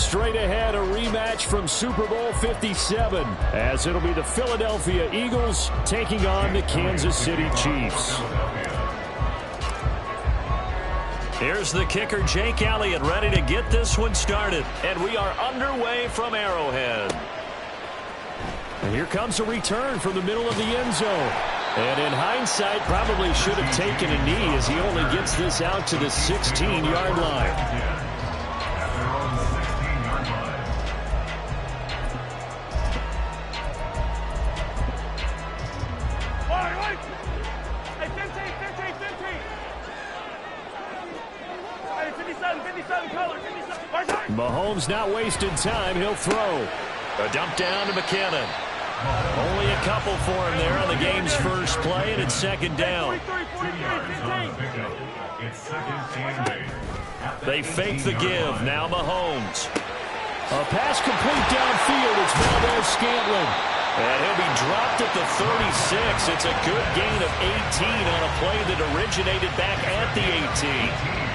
straight ahead, a rematch from Super Bowl 57, as it'll be the Philadelphia Eagles taking on the Kansas City Chiefs. Here's the kicker, Jake Elliott, ready to get this one started. And we are underway from Arrowhead. And here comes a return from the middle of the end zone. And in hindsight, probably should have taken a knee as he only gets this out to the 16-yard line. Mahomes not wasting time. He'll throw. A dump down to McKinnon. Only a couple for him there on the game's first play, and it's second down. They fake the give. Now Mahomes. A pass complete downfield. It's Valdez-Scantling. And he'll be dropped at the 36. It's a good gain of 18 on a play that originated back at the 18.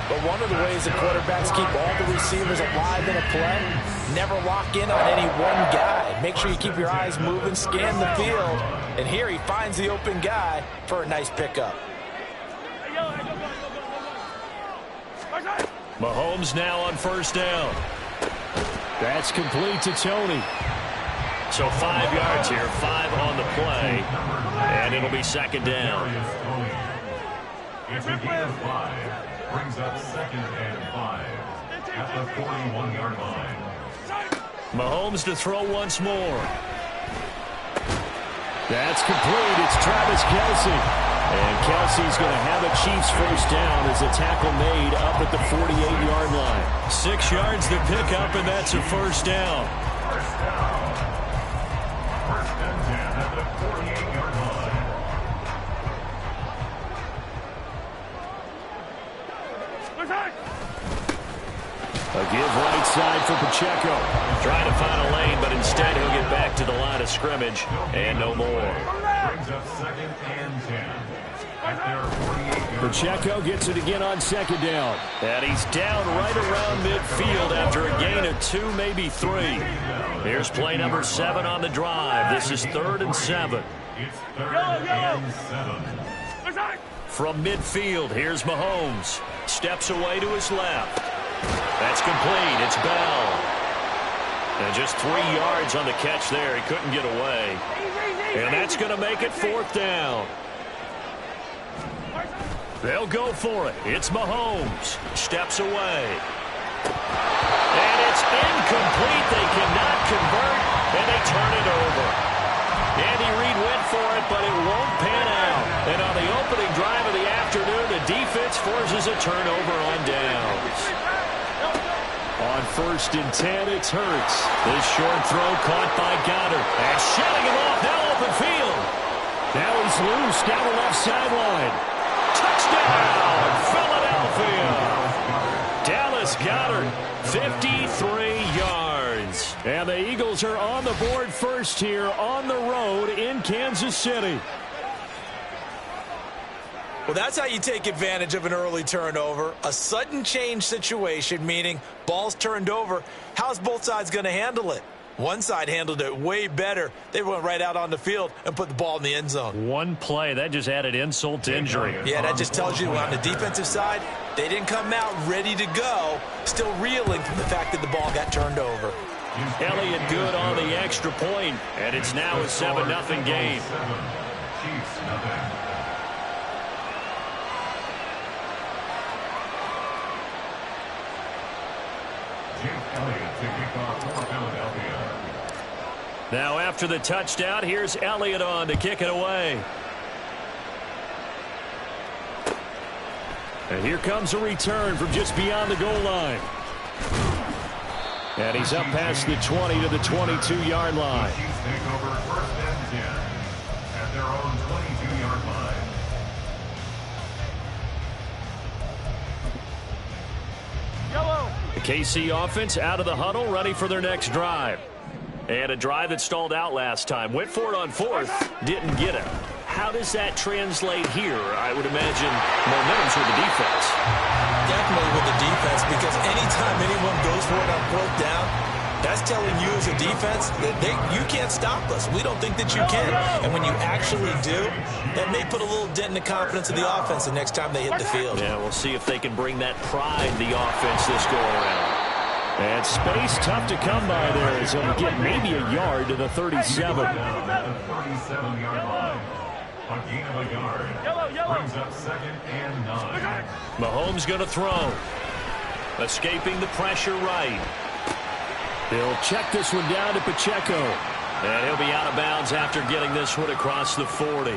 But one of the ways the quarterbacks keep all the receivers alive in a play, never lock in on any one guy. Make sure you keep your eyes moving, scan the field. And here he finds the open guy for a nice pickup. Mahomes now on first down. That's complete to Tony. So 5 yards here, 5 on the play. And it'll be second down. It's a gain of 5. Brings up second and 5 at the 41-yard line. Mahomes to throw once more. That's complete. It's Travis Kelce. And Kelce's going to have a Chiefs first down as a tackle made up at the 48-yard line. 6 yards to pick up, and that's a first down. First down. First and 10 at the 48-yard line. A give right side for Pacheco. Trying to find a lane, but instead he'll get back to the line of scrimmage and no more. Brings up second and 10 at their 48-yard Pacheco gets it again on second down. And he's down right around midfield after a gain of 2, maybe 3. Here's play number 7 on the drive. This is 3rd and 7. It's 3rd and 7. From midfield, here's Mahomes. Steps away to his left. That's complete. It's Bell. And just 3 yards on the catch there. He couldn't get away. And that's going to make it 4th down. They'll go for it. It's Mahomes. Steps away. And it's incomplete. They cannot convert, and they turn it over. Andy Reid went for it, but it won't pan out. And on the opening drive of the afternoon, the defense forces a turnover on downs. On 1st and 10, it's Hurts. This short throw caught by Goddard. And shutting him off, now open field. Now he's loose down the left sideline. Touchdown, Philadelphia. Dallas Goedert, 53 yards. And the Eagles are on the board first here on the road in Kansas City. Well, that's how you take advantage of an early turnover. A sudden change situation, meaning ball's turned over. How's both sides going to handle it? One side handled it way better. They went right out on the field and put the ball in the end zone. One play, that just added insult to injury. Yeah, that just tells you on the defensive side, they didn't come out ready to go, still reeling from the fact that the ball got turned over. Elliott good on the extra point, and it's now a 7-0 game. Chiefs nothing. Now after the touchdown, here's Elliott on to kick it away. And here comes a return from just beyond the goal line. And he's up past the 20 to the 22-yard line. Chiefs take over 1st and 10 at their own 22-yard line. The KC offense out of the huddle, ready for their next drive. And a drive that stalled out last time. Went for it on 4th, didn't get it. How does that translate here? I would imagine momentum's with the defense. Definitely with the defense, because anytime anyone goes for it on fourth down, that's telling you as a defense that you can't stop us. We don't think that you can. And when you actually do, that may put a little dent in the confidence of the offense the next time they hit the field. Yeah, we'll see if they can bring that pride in the offense this go-around. And space tough to come by there as he'll get maybe a yard to the 37. Down at the 37-yard line. A gain of a yard. Brings up 2nd and 9. Mahomes going to throw. Escaping the pressure right. He'll check this one down to Pacheco. And he'll be out of bounds after getting this one across the 40.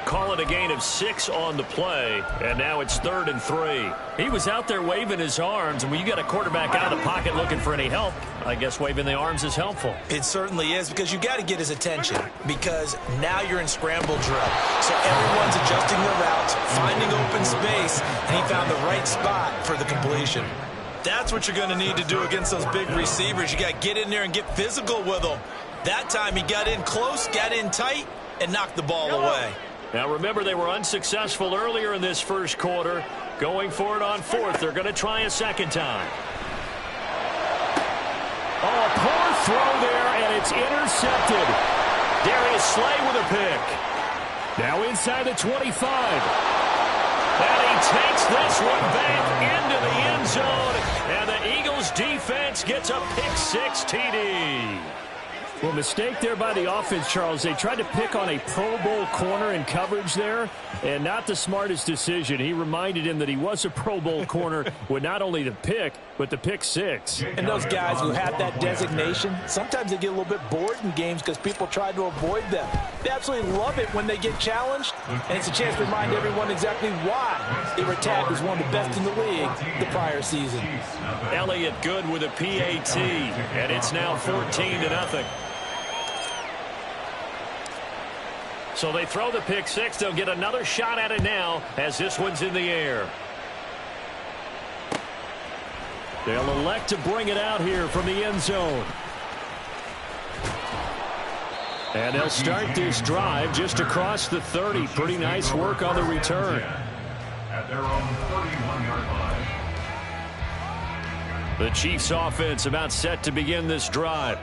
Call it a gain of 6 on the play, and now it's 3rd and 3. He was out there waving his arms, and when you got a quarterback out of the pocket looking for any help, I guess waving the arms is helpful. It certainly is, because you got to get his attention, because now you're in scramble drill. So everyone's adjusting their routes, finding open space, and he found the right spot for the completion. That's what you're going to need to do against those big receivers. You got to get in there and get physical with them. That time he got in close, got in tight, and knocked the ball away. Now remember, they were unsuccessful earlier in this first quarter. Going for it on 4th. They're going to try a second time. Oh, a poor throw there, and it's intercepted. Darius Slay with a pick. Now inside the 25. And he takes this one back into the end zone. And the Eagles defense gets a pick-6 TD. Well, mistake there by the offense, Charles. They tried to pick on a Pro Bowl corner in coverage there, and not the smartest decision. He reminded him that he was a Pro Bowl corner with not only the pick, but the pick-6. And those guys who have that designation, sometimes they get a little bit bored in games because people try to avoid them. They absolutely love it when they get challenged, and it's a chance to remind everyone exactly why they were tagged as one of the best in the league the prior season. Elliott good with a PAT, and it's now 14-0. So they throw the pick-6. They'll get another shot at it now as this one's in the air. They'll elect to bring it out here from the end zone. And they'll start this drive just across the 30. Pretty nice work on the return. At their own 31-yard line. The Chiefs offense about set to begin this drive.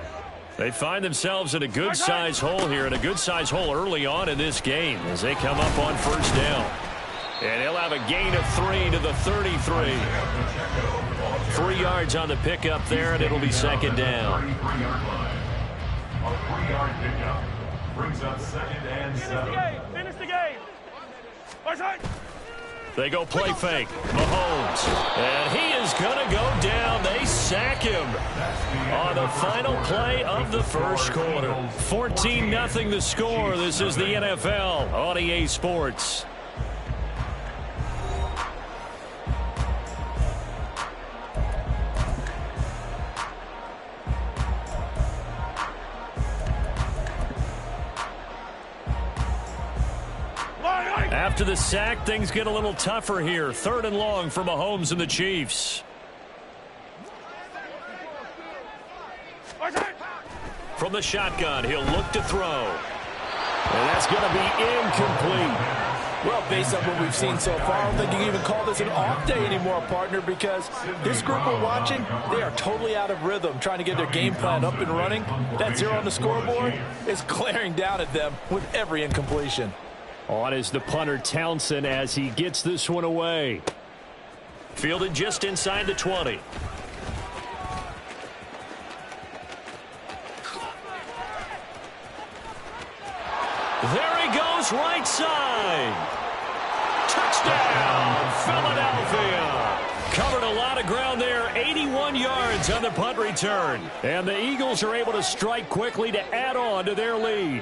They find themselves in a good-sized hole here, and a good-sized hole early on in this game as they come up on 1st down. And he'll have a gain of 3 to the 33. 3 yards on the pickup there, and it'll be 2nd down. A 3-yard pickup brings up 2nd and 7. Finish the game. They go play fake. Mahomes. And he is going to go down. They sack him on the final play of the first quarter. 14-0 the score. This is the NFL on EA Sports. After the sack, things get a little tougher here. 3rd and long for Mahomes and the Chiefs. From the shotgun, he'll look to throw. And that's going to be incomplete. Well, based on what we've seen so far, I don't think you can even call this an off day anymore, partner, because this group we're watching, they are totally out of rhythm, trying to get their game plan up and running. That 0 on the scoreboard is glaring down at them with every incompletion. On is the punter, Townsend, as he gets this one away. Fielded just inside the 20. There he goes, right side. Touchdown, Philadelphia. Covered a lot of ground there, 81 yards on the punt return. And the Eagles are able to strike quickly to add on to their lead.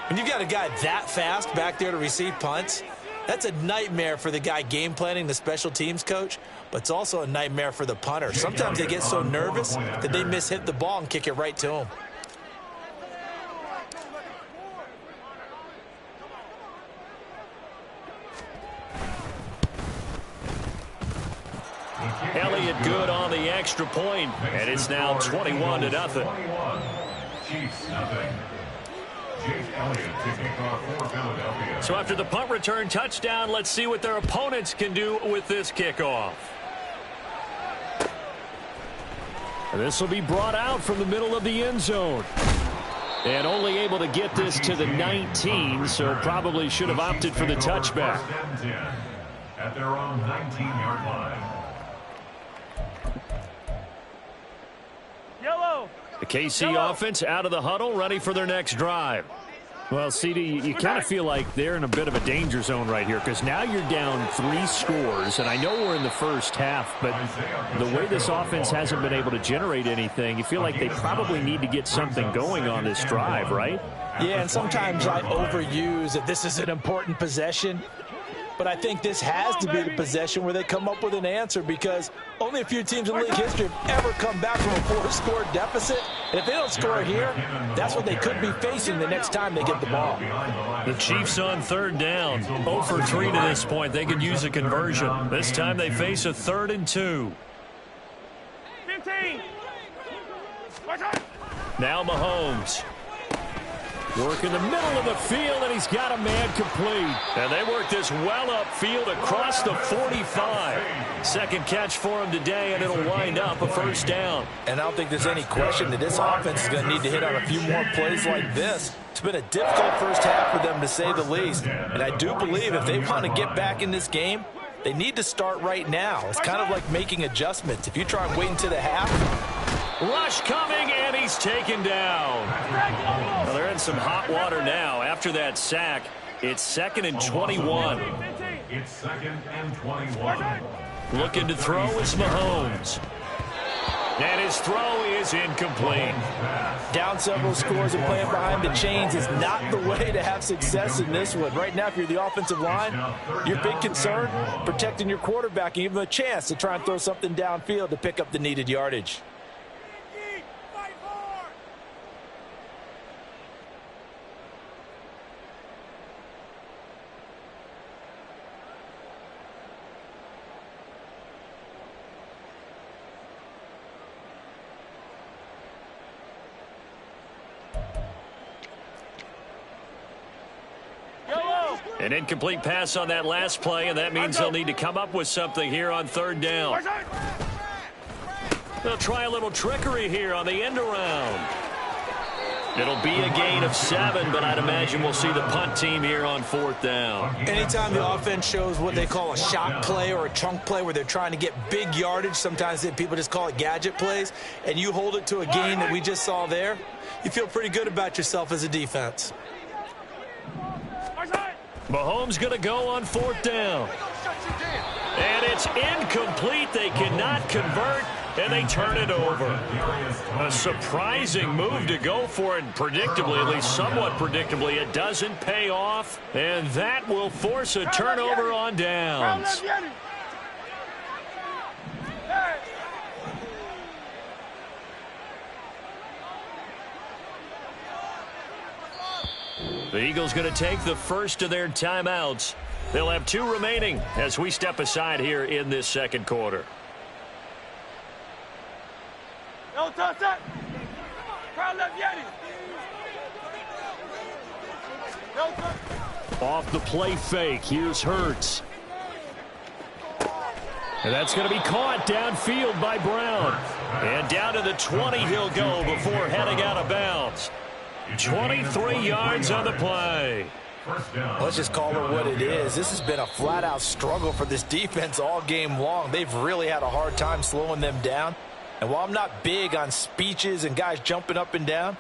When you've got a guy that fast back there to receive punts, that's a nightmare for the guy game planning, the special teams coach, but it's also a nightmare for the punter. Sometimes they get so nervous that they hit the ball and kick it right to him. Elliott good on the extra point, and it's now 21-0. Chiefs nothing. So after the punt return touchdown, let's see what their opponents can do with this kickoff. This will be brought out from the middle of the end zone. And only able to get this to the 19, so probably should have opted for the touchback. At their own 19-yard line. The KC offense out of the huddle, ready for their next drive. Well, CD, you kind of feel like they're in a bit of a danger zone right here because now you're down 3 scores, and I know we're in the first half, but the way this offense hasn't been able to generate anything, you feel like they probably need to get something going on this drive, right? Yeah, and sometimes I overuse that this is an important possession. But I think this has to be the possession where they come up with an answer because only a few teams in league history have ever come back from a 4-score deficit. And if they don't score here, that's what they could be facing the next time they get the ball. The Chiefs on third down. 0 for 3 to this point. They could use a conversion. This time they face a 3rd and 2. 15. Now Mahomes. Work in the middle of the field, and he's got a man complete. And they work this well upfield across the 45. Second catch for him today, and it'll wind up a first down. And I don't think there's any question that this offense is going to need to hit on a few more plays like this. It's been a difficult first half for them, to say the least. And I do believe if they want to get back in this game, they need to start right now. It's kind of like making adjustments. If you try and wait until the half, rush coming, and he's taken down. Well, they're in some hot water now. After that sack, it's 2nd and 21. It's 2nd and 21. Looking to throw is Mahomes. And his throw is incomplete. Down several scores and playing behind the chains is not the way to have success in this one. Right now, if you're the offensive line, your big concern, protecting your quarterback and give him a chance to try and throw something downfield to pick up the needed yardage. An incomplete pass on that last play, and that means they'll need to come up with something here on 3rd down. They'll try a little trickery here on the end around. It'll be a gain of 7, but I'd imagine we'll see the punt team here on 4th down. Anytime the offense shows what they call a shot play or a chunk play where they're trying to get big yardage, sometimes people just call it gadget plays, and you hold it to a gain that we just saw there, you feel pretty good about yourself as a defense. Mahomes going to go on 4th down. And it's incomplete. They cannot convert, and they turn it over. A surprising move to go for it, predictably, at least somewhat predictably. It doesn't pay off, and that will force a turnover on downs. The Eagles going to take the first of their timeouts. They'll have 2 remaining as we step aside here in this second quarter. Off the play fake, here's Hurts. And that's going to be caught downfield by Brown. And down to the 20 he'll go before heading out of bounds. 23 yards on the play. Let's just call it what it is. This has been a flat-out struggle for this defense all game long. They've really had a hard time slowing them down. And while I'm not big on speeches and guys jumping up and down,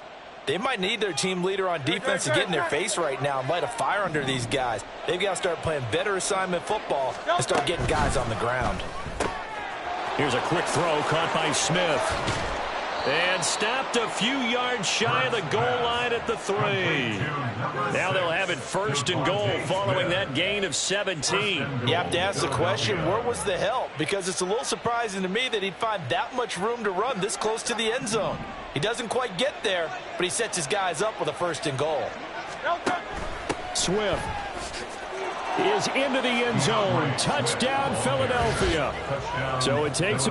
they might need their team leader on defense to get in their face right now and light a fire under these guys. They've got to start playing better assignment football and start getting guys on the ground. Here's a quick throw caught by Smith. And stopped a few yards shy of the goal line at the 3. Now they'll have it 1st and goal following that gain of 17. You have to ask the question, where was the help? Because it's a little surprising to me that he'd find that much room to run this close to the end zone. He doesn't quite get there, but he sets his guys up with a 1st and goal. Swift is into the end zone. Touchdown, Philadelphia. So it takes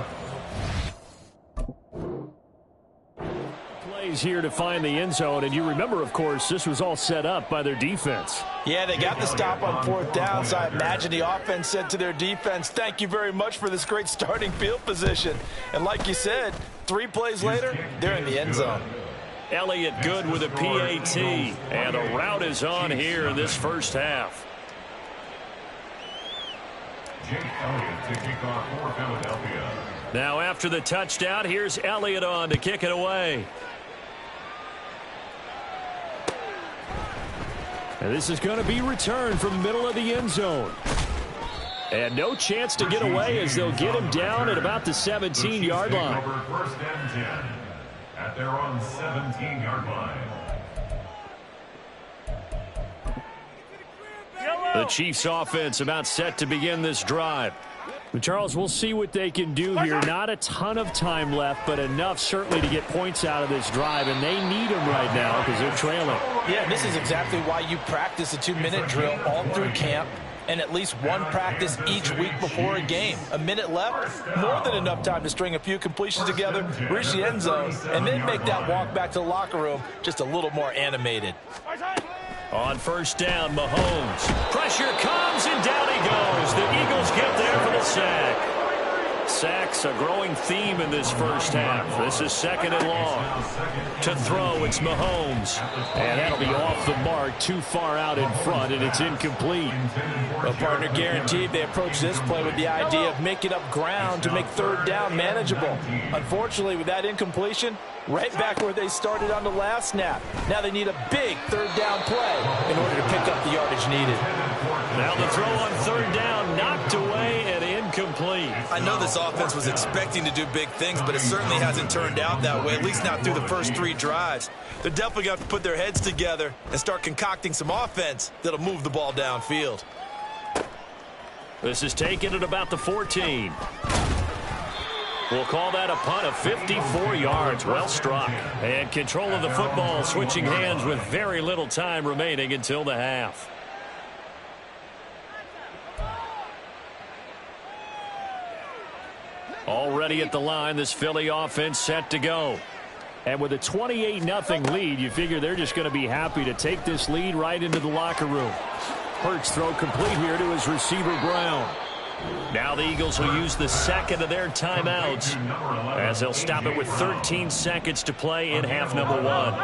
plays here to find the end zone. And you remember, of course, this was all set up by their defense. Yeah, they got the stop on 4th down, so I imagine the offense said to their defense, thank you very much for this great starting field position. And like you said, 3 plays later, they're in the end zone. Elliott good with a PAT. And a route is on here in this first half. Jake Elliott to kick off for Philadelphia. Now after the touchdown, here's Elliott on to kick it away. And this is going to be returned from the middle of the end zone. And no chance to get away as they'll get him down at about the 17-yard line. First and 10 at their own 17-yard line. The Chiefs offense about set to begin this drive. But Charles, we'll see what they can do here. Not a ton of time left, but enough certainly to get points out of this drive, and they need them right now because they're trailing. Yeah, this is exactly why you practice a 2-minute drill all through camp and at least one practice each week before a game. A minute left, more than enough time to string a few completions together, reach the end zone, and then make that walk back to the locker room just a little more animated. On first down, Mahomes. Pressure comes, and down he goes. The Eagles get there for the sack. Sacks a growing theme in this first half. This is 2nd and long. To throw, it's Mahomes. And that'll be off the mark, too far out in front, and it's incomplete. Well, partner, guaranteed they approach this play with the idea of making up ground to make 3rd down manageable. Unfortunately, with that incompletion, right back where they started on the last snap. Now they need a big 3rd down play in order to pick up the yardage needed. Now the throw on 3rd down, knocked away and incomplete. I know this offense was expecting to do big things, but it certainly hasn't turned out that way, at least not through the first 3 drives. They're definitely going to have to put their heads together and start concocting some offense that'll move the ball downfield. This is taken at about the 14. We'll call that a punt of 54 yards. Well struck. And control of the football switching hands with very little time remaining until the half. Already at the line, this Philly offense set to go. And with a 28-0 lead, you figure they're just going to be happy to take this lead right into the locker room. Hurts throw complete here to his receiver, Brown. Now the Eagles will use the 2nd of their timeouts as they'll stop it with 13 seconds to play in half number 1.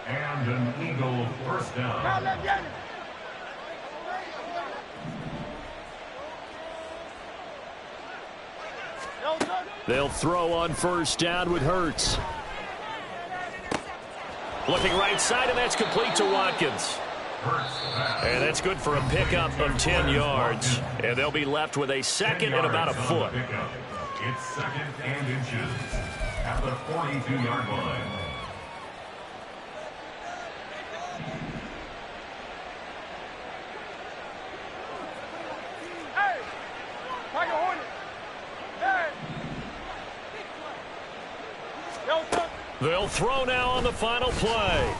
And an Eagle first down. They'll throw on first down with Hurts. Looking right side, and that's complete to Watkins. And that's good for a pickup of 10 yards. And they'll be left with a 2nd and about a foot. It's 2nd and inches at the 42-yard line. They'll throw now on the final play.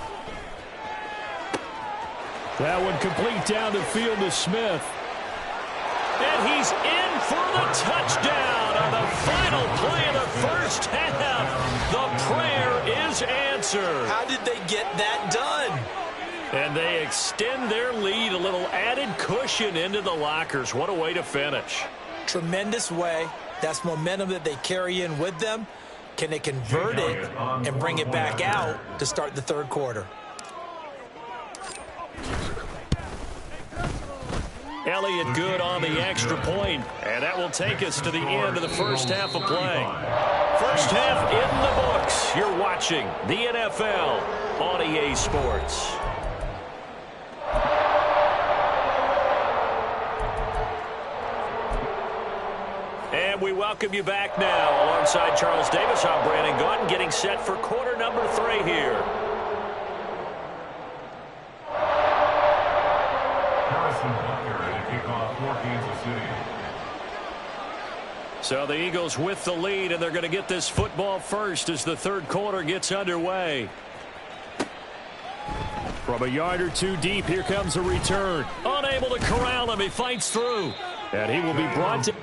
That one complete down the field to Smith. And he's in for the touchdown on the final play of the first half. The prayer is answered. How did they get that done? And they extend their lead, a little added cushion into the lockers. What a way to finish. Tremendous way. That's momentum that they carry in with them. Can they convert it and bring it back out to start the 3rd quarter? Elliott good on the extra point, and that will take us to the end of the first half of play. First half in the books. You're watching the NFL on EA Sports. And we welcome you back now. Alongside Charles Davis, I'm Brandon Gaudin, getting set for quarter number 3 here. So the Eagles with the lead, and they're going to get this football first as the 3rd quarter gets underway. From a yard or 2 deep, here comes a return. Unable to corral him, he fights through. And he will be brought to...